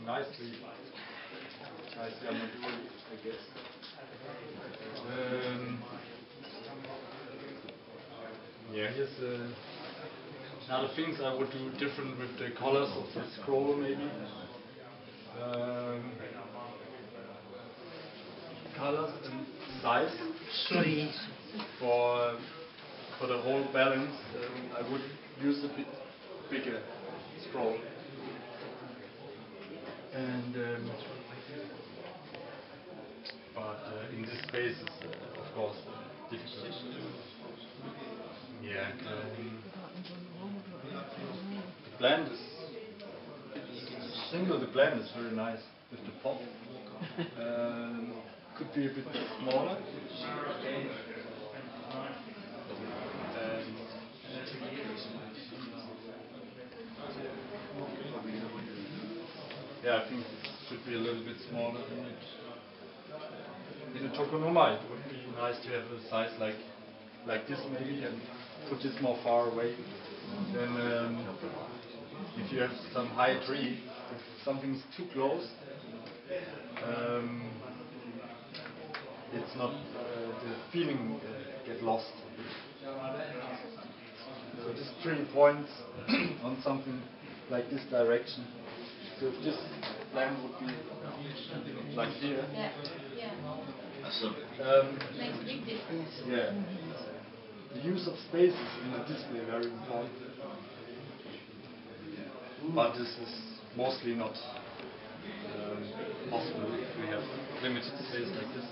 nice tree. Nice Yamadur, I guess. Yeah, here's another things I would do different with the colors of the scroll, maybe. Colors and size. For the whole balance, I would use a bit bigger scroll. And but in this space is of course difficult. Yeah. The blend is the blend is very nice with the pop. Could be a bit smaller. Yeah, I think it should be a little bit smaller than it. In a tokonoma, it would be nice to have a size like this maybe, and put this more far away. Then, if you have some high tree, if something's too close, it's not the feeling get lost. So this tree points on something like this direction. So if this lamp would be like here, makes a big difference. Yeah, the use of spaces in the display is very important. But this is mostly not possible if we have limited space like this.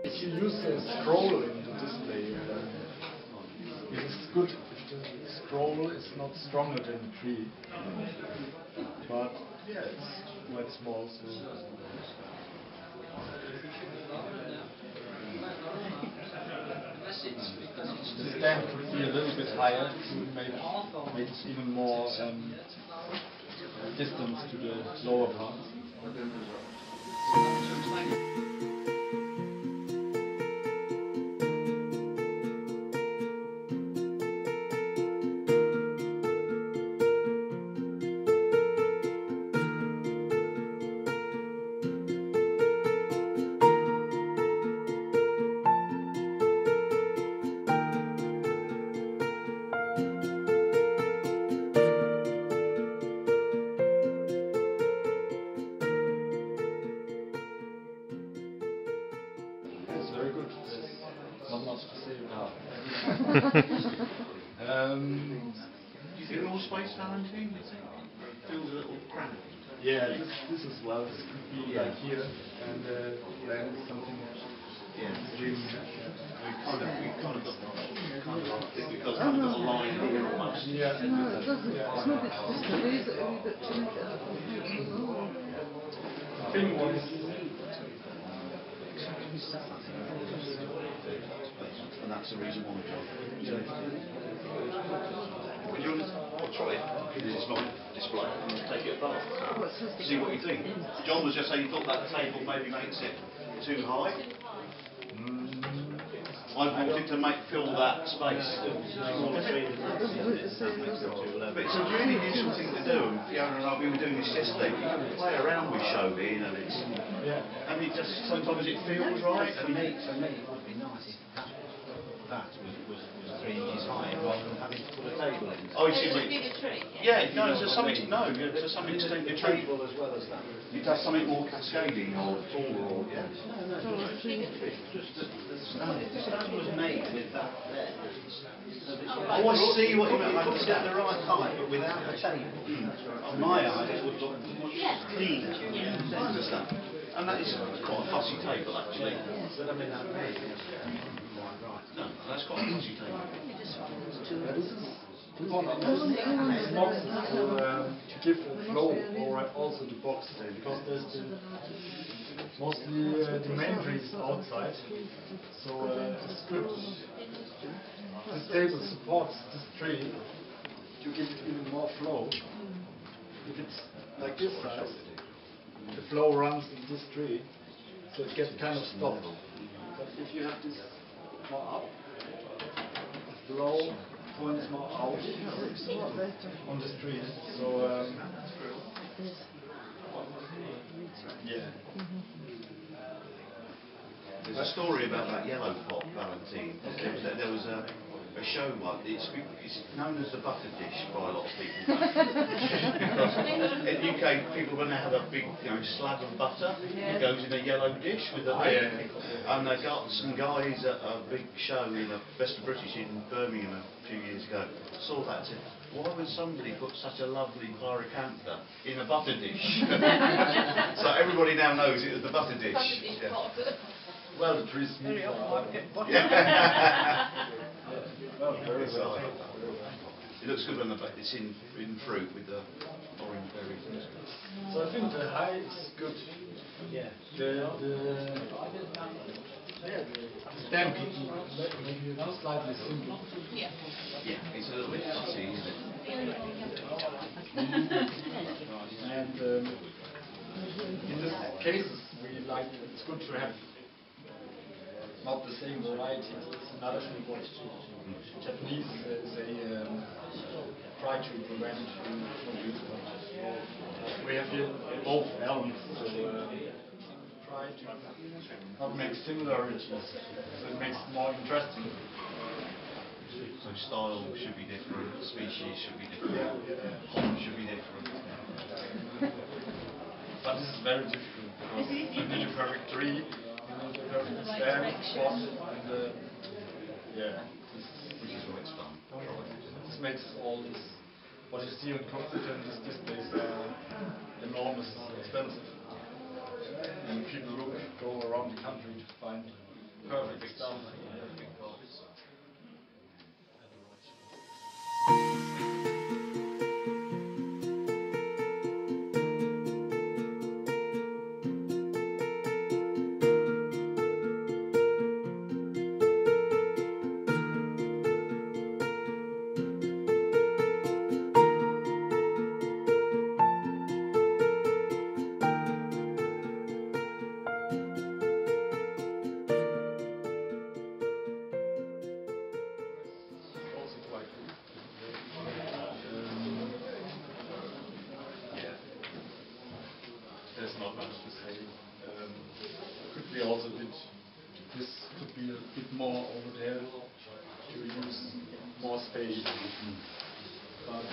If you use a scroll in the display, it is good if the scroll is not stronger than the tree. But yeah, it's quite small, so the stand could be a little bit higher to make it even more distance to the lower parts. Very good. Not much to say about. Do you think more space, Valentin? Feels a little cramped. Yeah, this as well. This could be like here, and then something. Yeah. Dream. We kind of got because we've got a line here almost. Yeah. No, it doesn't. It's not display, it's only that to make it look The thing was. And that's the reason why we try. Would you want to try it? Because it's not display. Take it apart. See what you think. John was just saying he thought that table maybe makes it too high. I wanted to fill that space. But it's a really useful thing to do. Fiona and I, we were doing this yesterday. You can play around with Shohin, and it's and it just sometimes it feels right. For me, it would be nice if that was 3 inches high rather than having to put a table in. Oh, you It's see, a bigger tree. yeah, no, to some extent, to some extent, the tree. Table as well as that. You'd have something more cascading or taller, or yeah. No, just the stand was made with that there. Oh, I see what you mean. It puts it at the right height, but without a table. In my eyes, it would look much cleaner. I understand. And that is quite a fussy table, actually. But I mean, that No, that's quite an easy table. This is boxes to give a flow, or also the box because there's mostly the main tree is outside, so it's good. This table supports this tree to give it even more flow. If it's like this size, the flow runs in this tree, so it gets kind of stopped. But if you have this more up, the flow points more out on the street. So yeah. There's a story about that yellow pot, Valentin. There was a show one. It's known as the butter dish by a lot of people. Because in the UK, people when they have a big slab of butter, it goes in a yellow dish with a lid. And they got some guys at a big show in the Best of British in Birmingham a few years ago. Saw that and said, why would somebody put such a lovely pyracantha in a butter dish? So everybody now knows it as the butter dish. Well, the tree's Very often well, very well. It looks good on the back. It's in fruit with the orange berries. So I think the height is good. Yeah. The stem maybe slightly simple. Yeah, it's a little bit fussy, isn't it? And in this cases, we like it's good to have not the same variety. It's another thing what Japanese they try to prevent from using. We have here both elms, so try to not make similarities, so it makes it more interesting. So style should be different, species should be different, pot should be different. But this is very difficult because you need a perfect tree, you need a perfect stem, pot, and Which is why it's fun. this makes all this, what you see on computer and these displays are enormous, expensive. And people go around the country to find perfect stuff. There's not much to say. Could be also a bit. This could be a bit more over there to use more space. But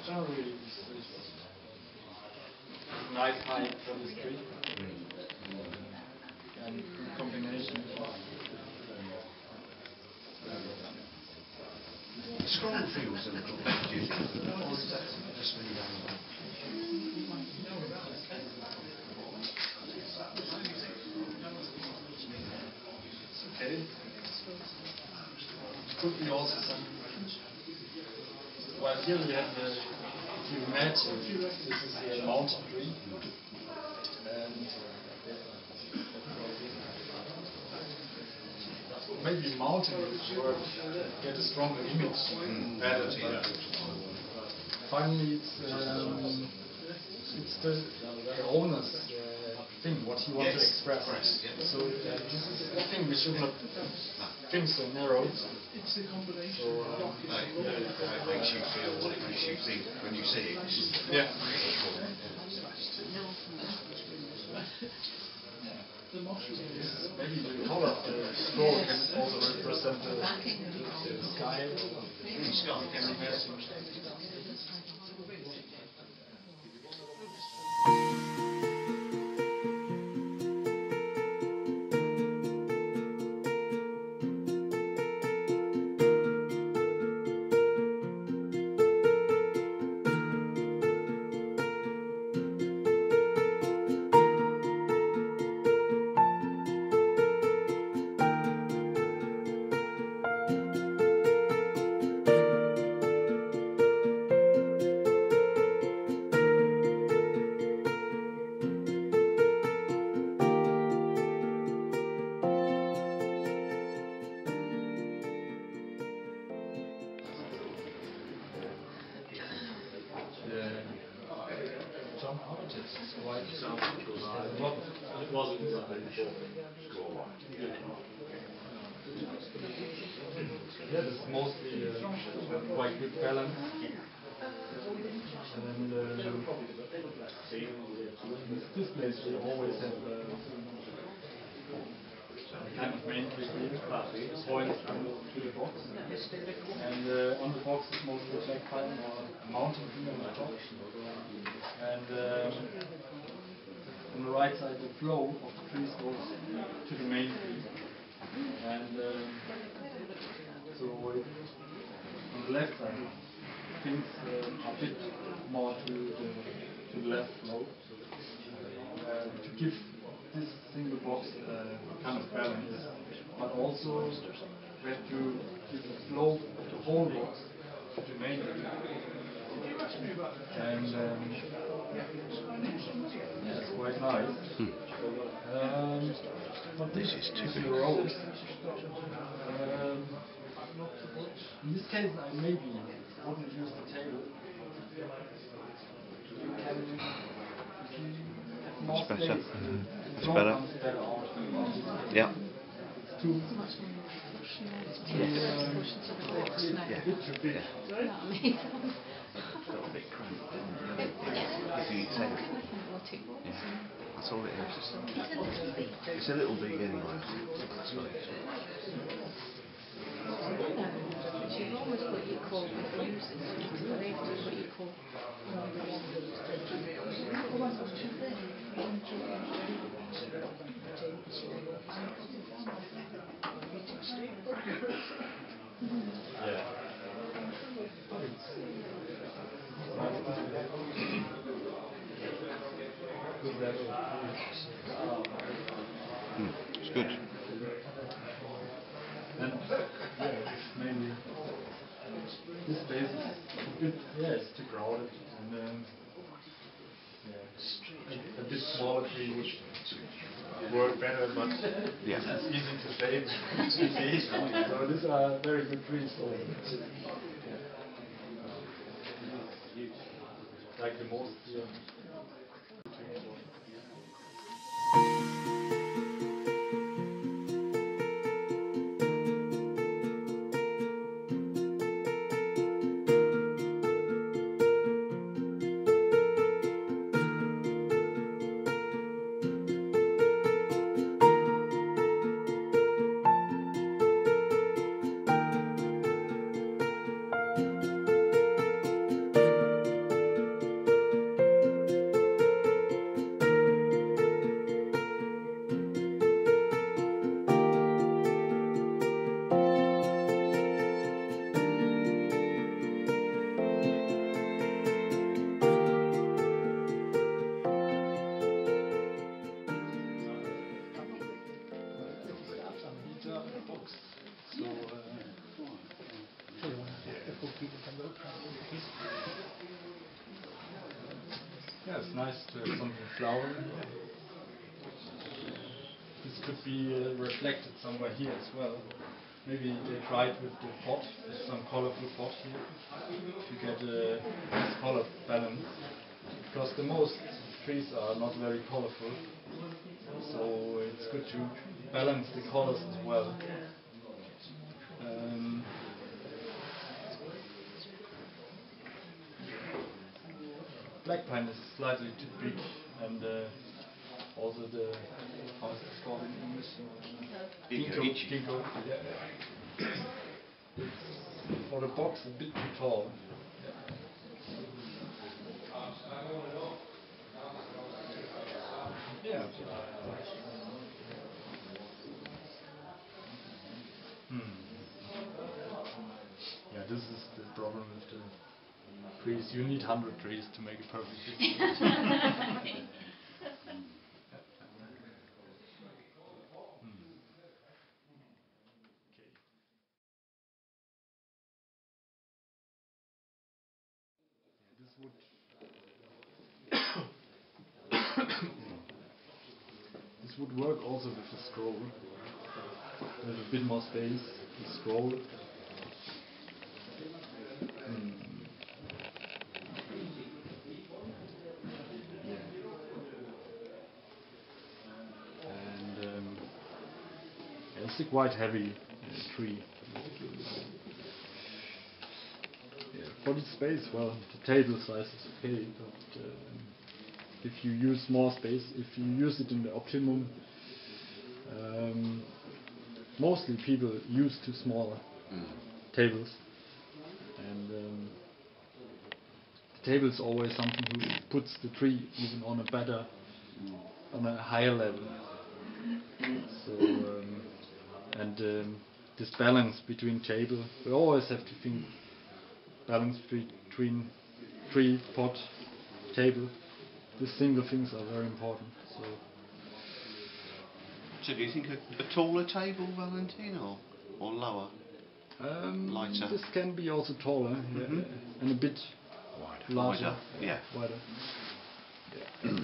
generally, it's nice height for the street and good combination. Scroll feels a little bit, do you think? Or is that just me going? Okay. Could be also some. Well, here we have the. If you imagine, this is a mountain tree, and maybe mountain would work, get a stronger image. Better. Finally, it's the owner's thing, what he wants to express. So this is the thing, we should not think so narrow. It's a combination. So, How it makes you feel, what it makes you think when you see it. yeah. Maybe the color of the scroll can also represent the sky. Sky, It wasn't. Yeah, this is mostly quite good balance. And this place we always have kind of main tree here, points to the box. And on the box is mostly black pine or mountain tree on the top. And on the right side, the flow of the trees goes to the main tree. And so on the left side, things are a bit more to the left flow. To give this single box kind of balance, but also we have to give the flow of the whole box to the main tree. And that's quite nice. But this is typical road. In this case, I maybe wouldn't use the table. You can have more It's space. better. The It's flow better. comes better out. Yeah. It's too big. Got a bit cramped, didn't it? If you take, that's all it is. It's a little big anyway. That's what it is. You've almost got your call with users. They've got what you call Yeah. It's good. And mainly this space is a bit, it's too crowded, and a bit smaller tree would work better, but Yeah. it's easy to save. So these are very good trees. So like the most here. Yeah, it's nice to have something flowering. This could be reflected somewhere here as well. Maybe they tried with the pot, with some colorful pot here, to get a nice color balance. Because the most trees are not very colorful, so it's good to balance the colors as well. Black pine is slightly too big, and also the, how is this called in English? Ginkgo. Yeah. It's for the box a bit too tall. Yeah. Yeah, this is the problem with the trees. You need 100 trees to make a perfect picture. This would work also with the scroll. There's a bit more space to scroll. It's a quite heavy tree. Yeah, for the space, well, the table size is okay, but if you use more space, if you use it in the optimum, mostly people use too small tables, and the table is always something who puts the tree even on a better, on a higher level. So this balance between table, we always have to think balance between tree, pot, table. These single things are very important. So do you think a taller table, Valentin, or lower? Lighter? This can be also taller, yeah, and a bit larger. Wider, yeah. Wider. Yeah.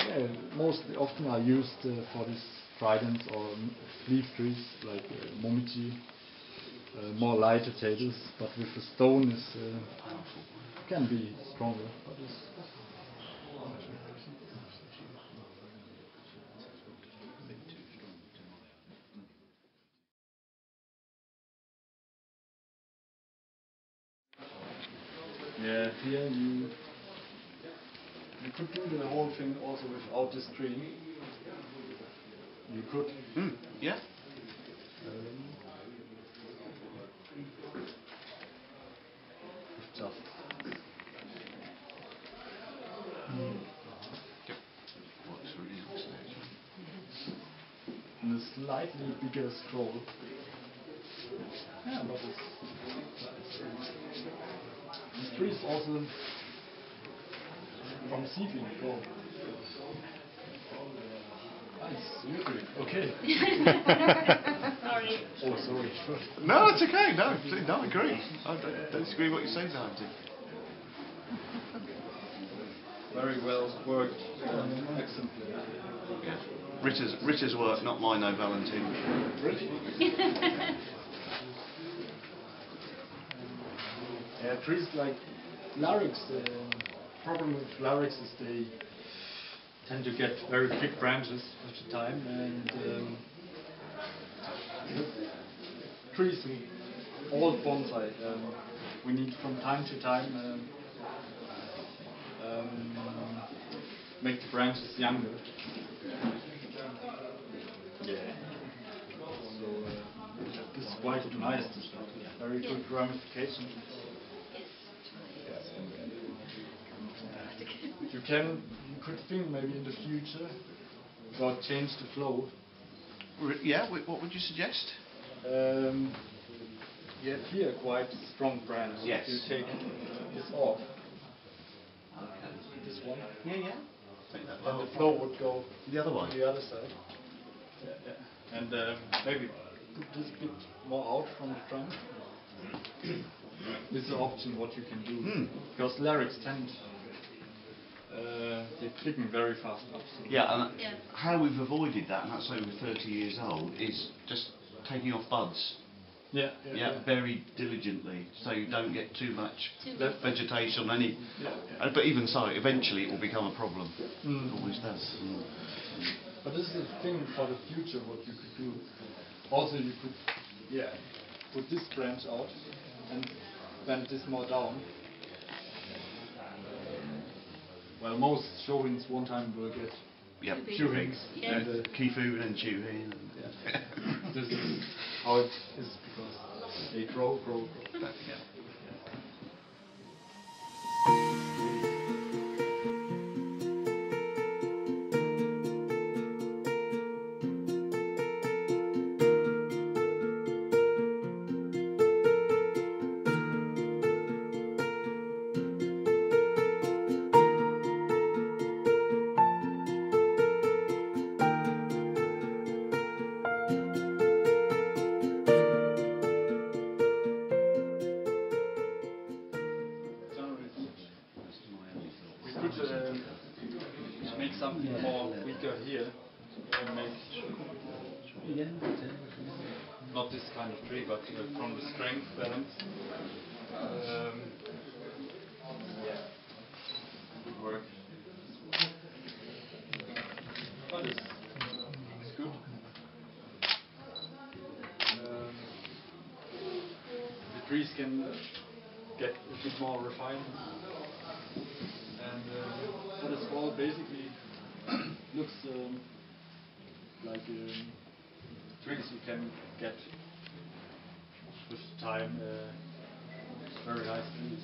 Yeah, mostly often are used for these tridents or leaf trees like momiji, more lighter tables, but with the stone is can be stronger. But it's yeah, here you could do the whole thing also without the screen. You could. Yeah. Just. What's really upstairs? And a slightly bigger scroll. Yeah, but this tree is also from seedling. Go. Nice. Okay. Sorry. Oh, sorry. No, it's okay. No, please, no, I agree. I don't disagree with what you say, Valentin. Very well worked. Excellent. Yeah. Ritter's work, not mine, though, Valentin. Really? Yeah, trees like larynx. The problem with larynx is they tend to get very thick branches with the time, and trees, old bonsai, we need from time to time make the branches younger. Yeah. So this is quite nice. Very good ramification. You could think maybe in the future about change the flow. Yeah, what would you suggest? You have here quite strong branch. Yes. You take this off. Okay. This one. Yeah. Take that And the flow would go the other way. the other side. Yeah. And maybe put this bit more out from the trunk. This is an option what you can do. Because larynx tend they thicken very fast up. So Yeah, and how we've avoided that, and that's over 30 years old, is just taking off buds. Yeah. Very diligently, so you don't get too much Left vegetation on any. Yeah. But even so, eventually it will become a problem. Mm. It always does. But this is a thing for the future what you could do. Also you could put this branch out and bend this more down. Well, most Shohins one time will get Shohins. Yeah. And Kifu and Shohin. This is how it is because they grow. Yeah. We could make something more weaker here. And make not this kind of tree, but from the strength balance. Would work. But it's good. trees can get a bit more refined. And what is called basically looks like trees you can get with time. Very nice trees.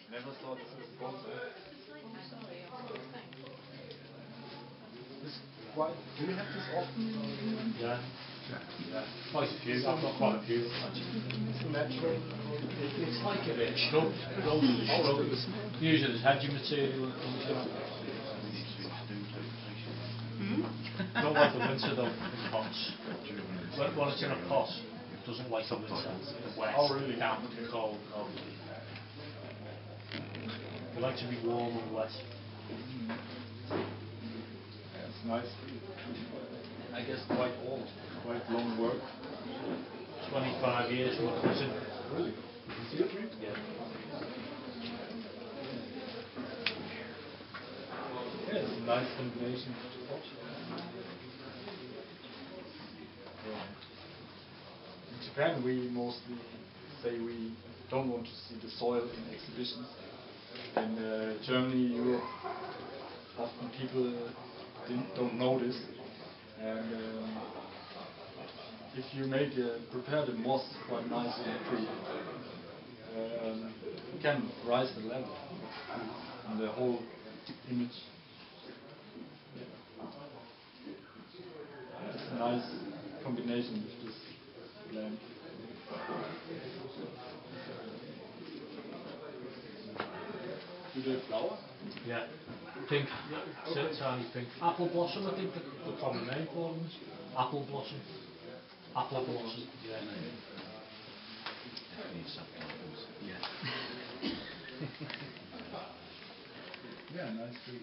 Never saw this before. Do you have this often? Yeah. Quite a few. I've got quite a few. It's natural. It's like a shrub. Usually there's hedging material and things like that. Don't like the winter though in pots. Well, it's in a pot. It doesn't like the winter. The wet. Oh, really? Damp and cold. They like to be warm and wet. That's nice. I guess quite old, quite long work. 25 years worth of it. Really? Seriously? Yeah. Yeah, it's a nice combination. In Japan, we mostly say we don't want to see the soil in exhibitions. In Germany, Europe, often people don't know this. And if you prepare the moss quite nicely in the tree, you can rise the level and the whole image. It's a nice combination with this lamp. Do they flower? Yeah. Pink. Tiny pink. Apple blossom, I think the common name for them is. Apple blossom. Apple blossom. Yeah. Need subtitles. Yeah, nice tree.